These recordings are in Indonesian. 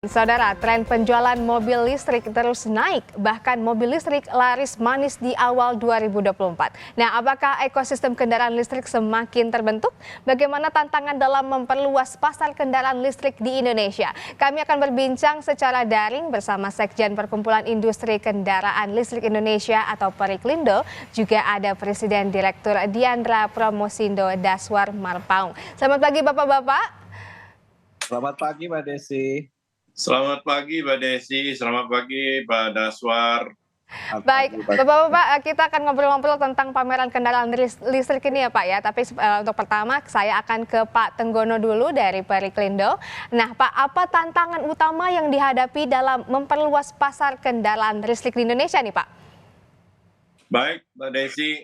Saudara, tren penjualan mobil listrik terus naik, bahkan mobil listrik laris manis di awal 2024. Nah, apakah ekosistem kendaraan listrik semakin terbentuk? Bagaimana tantangan dalam memperluas pasar kendaraan listrik di Indonesia? Kami akan berbincang secara daring bersama Sekjen Perkumpulan Industri Kendaraan Listrik Indonesia atau Periklindo, juga ada Presiden Direktur Diandra Promosindo Daswar Marpaung. Selamat pagi Bapak-Bapak. Selamat pagi Mbak Desi. Selamat pagi Mbak Desi, selamat pagi Pak Daswar. Baik, Bapak-Bapak, kita akan ngobrol-ngobrol tentang pameran kendaraan listrik ini ya Pak ya. Tapi untuk pertama saya akan ke Pak Tenggono dulu dari Periklindo. Nah Pak, apa tantangan utama yang dihadapi dalam memperluas pasar kendaraan listrik di Indonesia nih Pak? Baik Mbak Desi,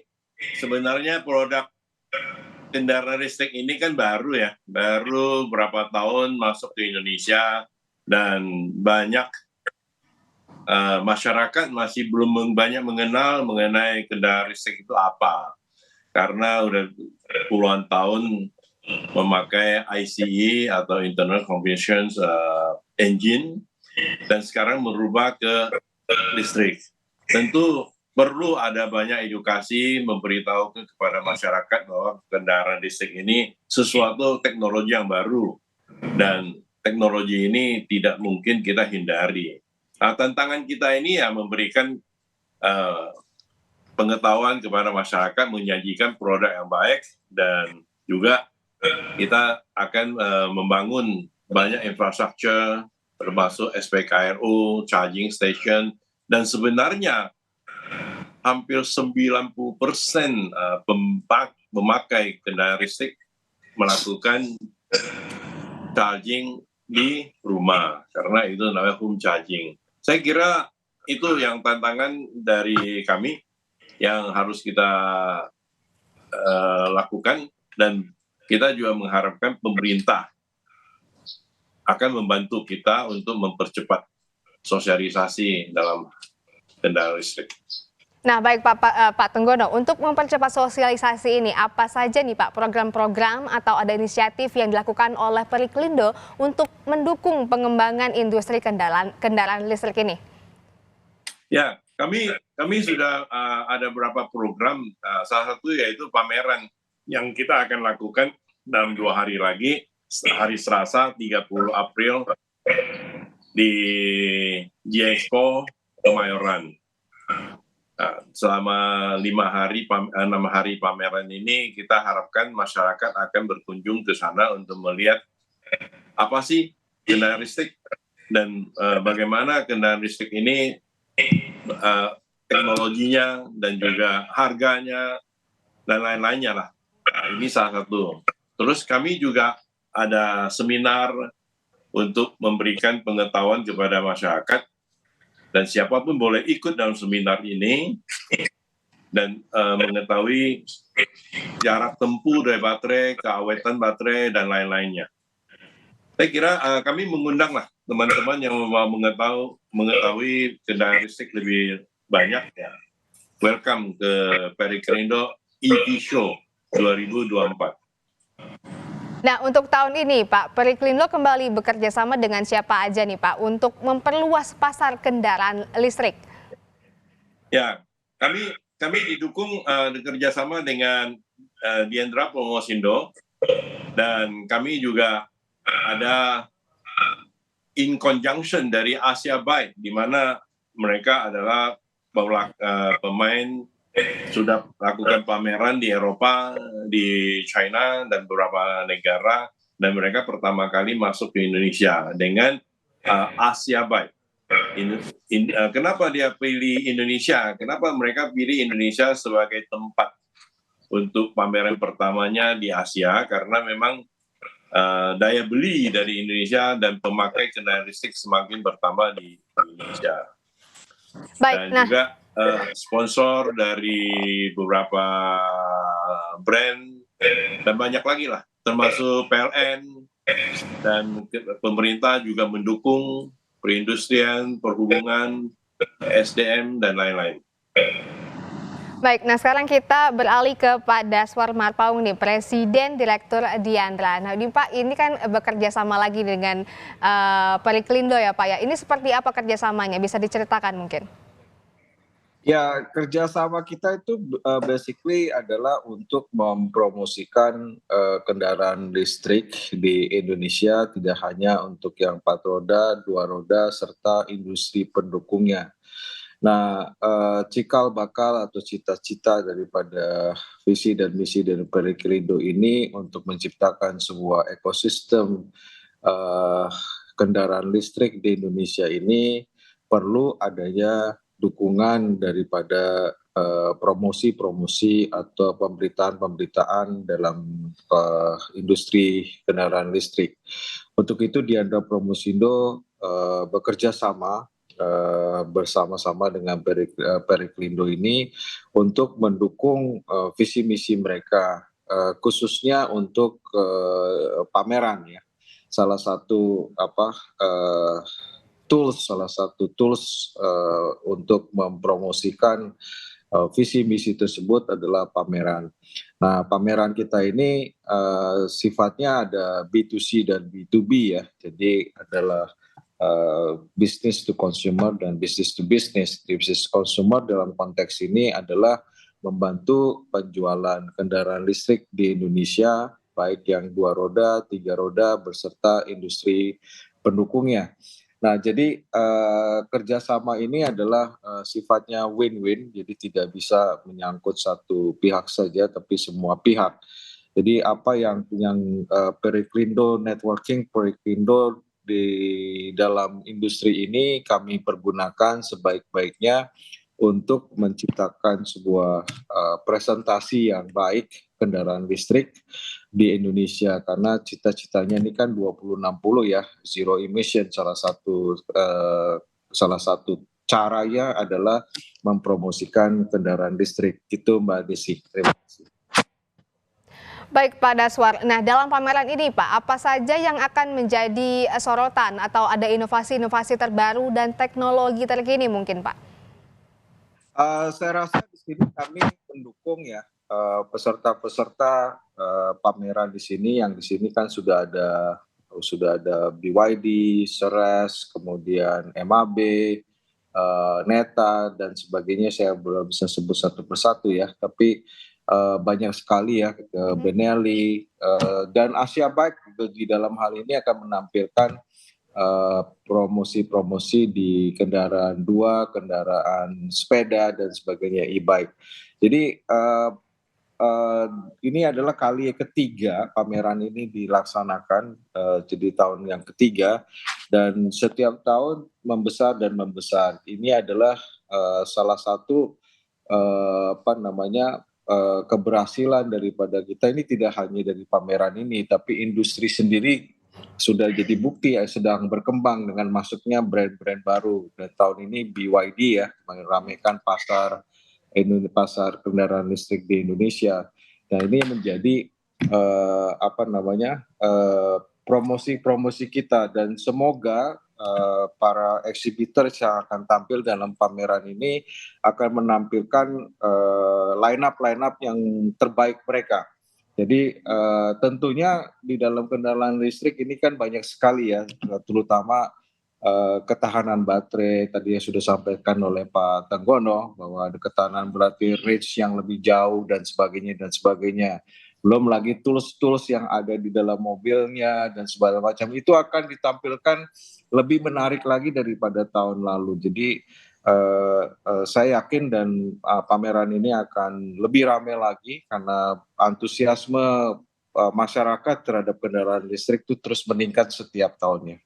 sebenarnya produk kendaraan listrik ini kan baru ya, baru berapa tahun masuk ke Indonesia. Dan banyak masyarakat masih belum banyak mengenal mengenai kendaraan listrik itu apa. Karena udah puluhan tahun memakai ICE atau Internal Combustion Engine, dan sekarang merubah ke listrik. Tentu perlu ada banyak edukasi memberitahu kepada masyarakat bahwa kendaraan listrik ini sesuatu teknologi yang baru. Dan teknologi ini tidak mungkin kita hindari. Nah, tantangan kita ini ya memberikan pengetahuan kepada masyarakat, menyajikan produk yang baik, dan juga kita akan membangun banyak infrastruktur, termasuk SPKRU, charging station, dan sebenarnya hampir 90% pemakai kendaraan listrik melakukan charging di rumah, karena itu namanya home charging. Saya kira itu yang tantangan dari kami yang harus kita lakukan, dan kita juga mengharapkan pemerintah akan membantu kita untuk mempercepat sosialisasi dalam kendaraan listrik. Nah baik Pak Tenggono, untuk mempercepat sosialisasi ini apa saja nih Pak program-program atau ada inisiatif yang dilakukan oleh Periklindo untuk mendukung pengembangan industri kendaraan listrik ini? Ya, kami sudah ada beberapa program, salah satu yaitu pameran yang kita akan lakukan dalam 2 hari lagi, hari Selasa 30 April di G-Expo Kemayoran. Selama 6 hari pameran ini kita harapkan masyarakat akan berkunjung ke sana untuk melihat apa sih kendaraan listrik dan bagaimana kendaraan listrik ini teknologinya dan juga harganya dan lain-lainnya lah. Nah, ini salah satu. Terus kami juga ada seminar untuk memberikan pengetahuan kepada masyarakat. Dan siapapun boleh ikut dalam seminar ini dan mengetahui jarak tempuh dari baterai, keawetan baterai, dan lain-lainnya. Saya kira kami mengundang lah teman-teman yang mau mengetahui kendaraan listrik lebih banyak ya. Welcome ke Periklindo EV Show 2024. Nah untuk tahun ini Pak, Periklindo kembali bekerja sama dengan siapa aja nih Pak untuk memperluas pasar kendaraan listrik? Ya, kami didukung bekerja sama dengan Diandra Promosindo, dan kami juga ada in conjunction dari Asia Byte, di mana mereka adalah pemain sudah lakukan pameran di Eropa, di China, dan beberapa negara, dan mereka pertama kali masuk ke Indonesia dengan Asia Byte. Kenapa dia pilih Indonesia? Kenapa mereka pilih Indonesia sebagai tempat untuk pameran pertamanya di Asia? Karena memang daya beli dari Indonesia dan pemakai kendaraan listrik semakin bertambah di Indonesia. Baik, dan juga sponsor dari beberapa brand dan banyak lagi lah, termasuk PLN, dan pemerintah juga mendukung perindustrian, perhubungan, SDM, dan lain-lain. Baik, nah sekarang kita beralih ke Pak Daswar Marpaung nih, Presiden Direktur Diandra. Nah, ini Pak, ini kan bekerja sama lagi dengan Periklindo ya Pak ya. Ini seperti apa kerjasamanya? Bisa diceritakan mungkin? Ya, kerjasama kita itu basically adalah untuk mempromosikan kendaraan listrik di Indonesia, tidak hanya untuk yang 4 roda, 2 roda, serta industri pendukungnya. Nah, cikal bakal atau cita-cita daripada visi dan misi dari Periklindo ini untuk menciptakan sebuah ekosistem eh, kendaraan listrik di Indonesia ini perlu adanya dukungan daripada promosi-promosi atau pemberitaan-pemberitaan dalam industri kendaraan listrik. Untuk itu Diandra Promosindo bekerja sama bersama-sama dengan Periklindo ini untuk mendukung visi misi mereka, khususnya untuk pameran ya. Salah satu salah satu tools untuk mempromosikan visi misi tersebut adalah pameran. Nah, pameran kita ini sifatnya ada B2C dan B2B ya. Jadi adalah business to consumer dan business to business. Business consumer dalam konteks ini adalah membantu penjualan kendaraan listrik di Indonesia, baik yang 2 roda, 3 roda, beserta industri pendukungnya. Nah, jadi kerjasama ini adalah sifatnya win-win, jadi tidak bisa menyangkut satu pihak saja, tapi semua pihak. Jadi apa yang Periklindo Networking, Periklindo di dalam industri ini kami pergunakan sebaik-baiknya untuk menciptakan sebuah presentasi yang baik kendaraan listrik di Indonesia, karena cita-citanya ini kan 2060 ya, zero emission. Salah satu caranya adalah mempromosikan kendaraan listrik. Itu Mbak Desi. Terima kasih. Baik Pak Daswar, nah dalam pameran ini Pak, apa saja yang akan menjadi sorotan atau ada inovasi-inovasi terbaru dan teknologi terkini mungkin Pak? Saya rasa di sini kami mendukung ya peserta-peserta pameran di sini, yang di sini kan sudah ada BYD, Ceres, kemudian MAB, Neta dan sebagainya. Saya belum bisa sebut satu persatu ya, tapi banyak sekali ya, Benelli dan Asia Bike di dalam hal ini akan menampilkan promosi-promosi di kendaraan kendaraan sepeda dan sebagainya, e-bike. Jadi ini adalah kali ketiga pameran ini dilaksanakan, jadi tahun yang ketiga, dan setiap tahun membesar dan membesar. Ini adalah salah satu keberhasilan daripada kita ini, tidak hanya dari pameran ini, tapi industri sendiri sudah jadi bukti sedang berkembang dengan masuknya brand-brand baru. Dan tahun ini BYD ya meramaikan pasar kendaraan listrik di Indonesia. Nah, ini menjadi promosi-promosi kita, dan semoga para eksibitor yang akan tampil dalam pameran ini akan menampilkan line-up yang terbaik mereka. Jadi tentunya di dalam kendaraan listrik ini kan banyak sekali ya, terutama ketahanan baterai. Tadi yang sudah disampaikan oleh Pak Tenggono bahwa ada ketahanan berarti range yang lebih jauh dan sebagainya. Belum lagi tools-tools yang ada di dalam mobilnya dan segala macam, itu akan ditampilkan lebih menarik lagi daripada tahun lalu. Jadi saya yakin dan pameran ini akan lebih ramai lagi karena antusiasme masyarakat terhadap kendaraan listrik itu terus meningkat setiap tahunnya.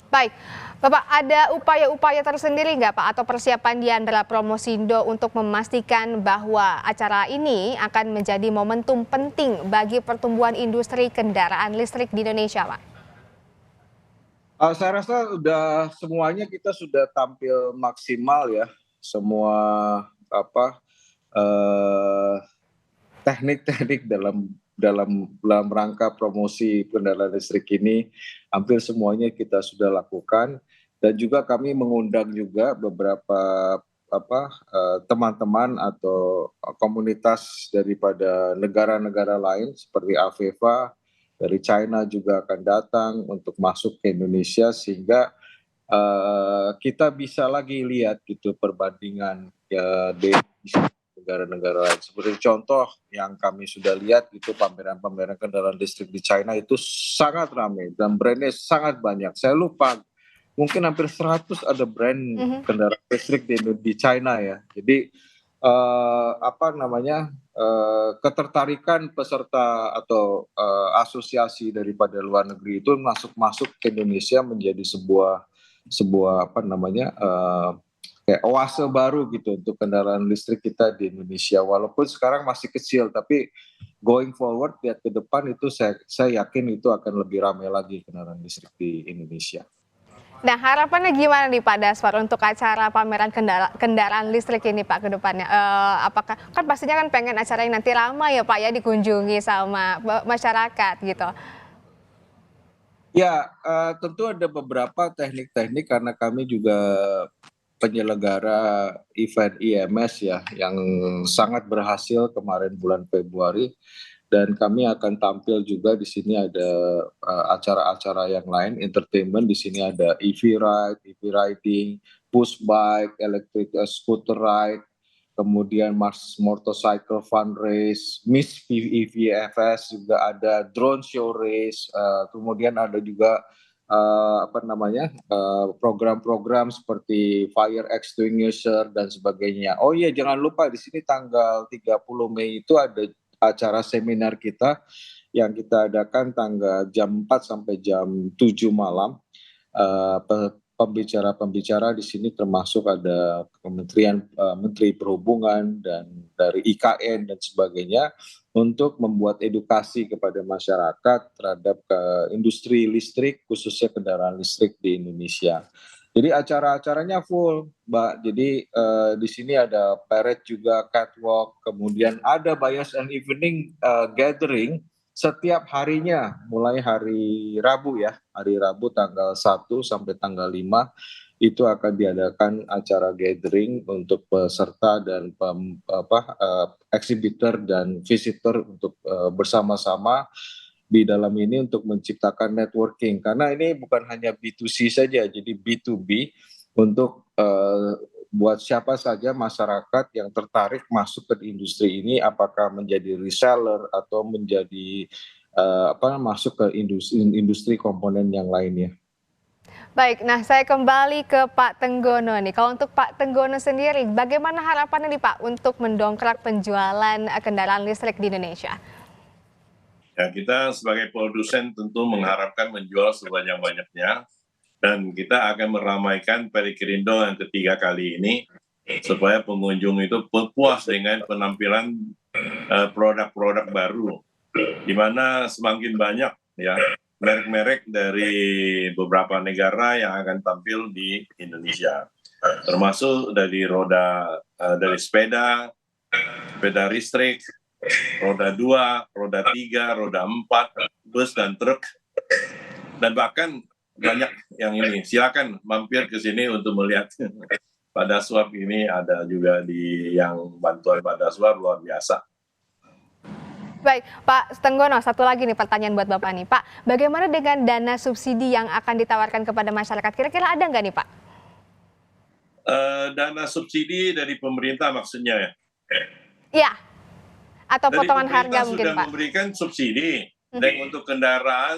Baik, Bapak, ada upaya-upaya tersendiri nggak Pak atau persiapan Diandra Promosindo untuk memastikan bahwa acara ini akan menjadi momentum penting bagi pertumbuhan industri kendaraan listrik di Indonesia, Pak? Saya rasa semuanya kita sudah tampil maksimal ya, semua teknik-teknik dalam rangka promosi kendaraan listrik ini hampir semuanya kita sudah lakukan, dan juga kami mengundang juga beberapa teman-teman atau komunitas daripada negara-negara lain seperti AVEVA dari China juga akan datang untuk masuk ke Indonesia, sehingga kita bisa lagi lihat gitu perbandingan ya di negara-negara lain. Seperti contoh yang kami sudah lihat itu pameran-pameran kendaraan listrik di China itu sangat ramai dan brandnya sangat banyak. Saya lupa, mungkin hampir 100 ada brand kendaraan listrik di China ya. Jadi ketertarikan peserta atau asosiasi daripada luar negeri itu masuk ke Indonesia menjadi sebuah kayak oase baru gitu untuk kendaraan listrik kita di Indonesia. Walaupun sekarang masih kecil, tapi going forward lihat ke depan itu saya yakin itu akan lebih ramai lagi kendaraan listrik di Indonesia. Nah, harapannya gimana nih Pak Daswar untuk acara pameran kendaraan listrik ini Pak ke depannya? Apakah kan pastinya kan pengen acara yang nanti ramai ya Pak ya, dikunjungi sama masyarakat gitu. Ya, tentu ada beberapa teknik-teknik karena kami juga penyelenggara event IMS ya yang sangat berhasil kemarin bulan Februari, dan kami akan tampil juga di sini. Ada acara-acara yang lain entertainment, di sini ada EV ride, EV riding, push bike, electric scooter ride, kemudian Mars Motorcycle Fun Race, Miss EVFS juga ada, drone show race, kemudian ada juga program-program seperti fire extinguisher dan sebagainya. Oh iya, jangan lupa di sini tanggal 30 Mei itu ada acara seminar kita yang kita adakan tanggal jam 4 sampai jam 7 malam. Pembicara-pembicara di sini termasuk ada Menteri Perhubungan dan dari IKN dan sebagainya, untuk membuat edukasi kepada masyarakat terhadap industri listrik, khususnya kendaraan listrik di Indonesia. Jadi acara-acaranya full, Mbak. Jadi di sini ada parade juga, catwalk, kemudian ada bias and evening gathering setiap harinya, mulai hari Rabu ya, hari Rabu tanggal 1 sampai tanggal 5 itu akan diadakan acara gathering untuk peserta dan exhibitor dan visitor untuk bersama-sama di dalam ini untuk menciptakan networking. Karena ini bukan hanya B2C saja, jadi B2B untuk buat siapa saja masyarakat yang tertarik masuk ke industri ini, apakah menjadi reseller atau menjadi masuk ke industri komponen yang lainnya. Baik, nah saya kembali ke Pak Tenggono nih. Kalau untuk Pak Tenggono sendiri, bagaimana harapannya nih Pak untuk mendongkrak penjualan kendaraan listrik di Indonesia? Ya, kita sebagai produsen tentu mengharapkan menjual sebanyak-banyaknya, dan kita akan meramaikan Perikirindo yang ketiga kali ini supaya pengunjung itu puas dengan penampilan produk-produk baru, di mana semakin banyak ya merek-merek dari beberapa negara yang akan tampil di Indonesia, termasuk dari dari sepeda listrik, roda 2, roda 3, roda 4, bus dan truk, dan bahkan banyak yang ini. Silakan mampir ke sini untuk melihat. Pak Daswar ini ada juga yang bantuan Pak Daswar luar biasa. Baik, Pak Tenggono, satu lagi nih pertanyaan buat Bapak nih. Pak, bagaimana dengan dana subsidi yang akan ditawarkan kepada masyarakat? Kira-kira ada nggak nih Pak? Dana subsidi dari pemerintah maksudnya ya? Iya, atau dari potongan harga mungkin Pak? Sudah memberikan subsidi. Dan untuk kendaraan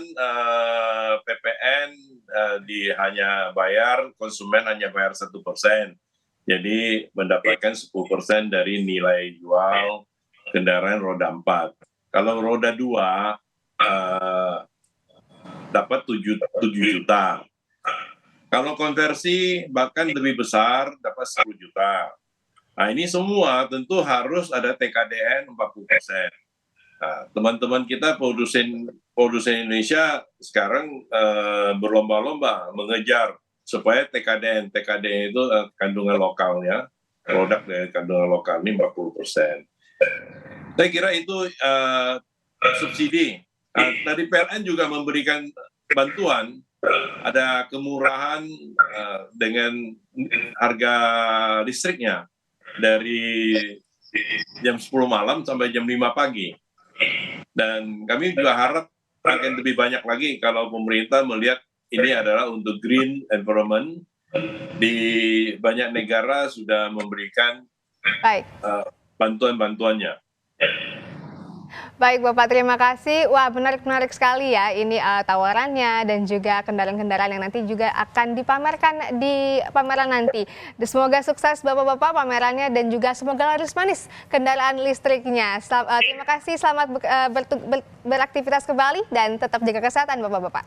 PPN hanya bayar, konsumen hanya bayar 1%. Jadi mendapatkan 10% dari nilai jual kendaraan roda 4. Kalau roda 2 dapat 7 juta. Kalau konversi bahkan lebih besar, dapat 10 juta. Nah, ini semua tentu harus ada TKDN 40%. Nah, teman-teman kita produsen Indonesia sekarang berlomba-lomba mengejar supaya TKDN itu kandungan lokalnya, produk dari kandungan lokal ini 40%. Saya kira itu subsidi. Dari PLN juga memberikan bantuan ada kemurahan dengan harga listriknya dari jam 10 malam sampai jam 5 pagi. Dan kami juga harap akan lebih banyak lagi kalau pemerintah melihat ini adalah untuk green environment. Di banyak negara sudah memberikan Baik. bantuan-bantuannya. Baik Bapak, terima kasih. Wah, menarik sekali ya ini tawarannya dan juga kendaraan-kendaraan yang nanti juga akan dipamerkan di pameran nanti. Semoga sukses Bapak-bapak pamerannya dan juga semoga laris manis kendaraan listriknya. Terima kasih, selamat beraktivitas kembali dan tetap jaga kesehatan Bapak-bapak.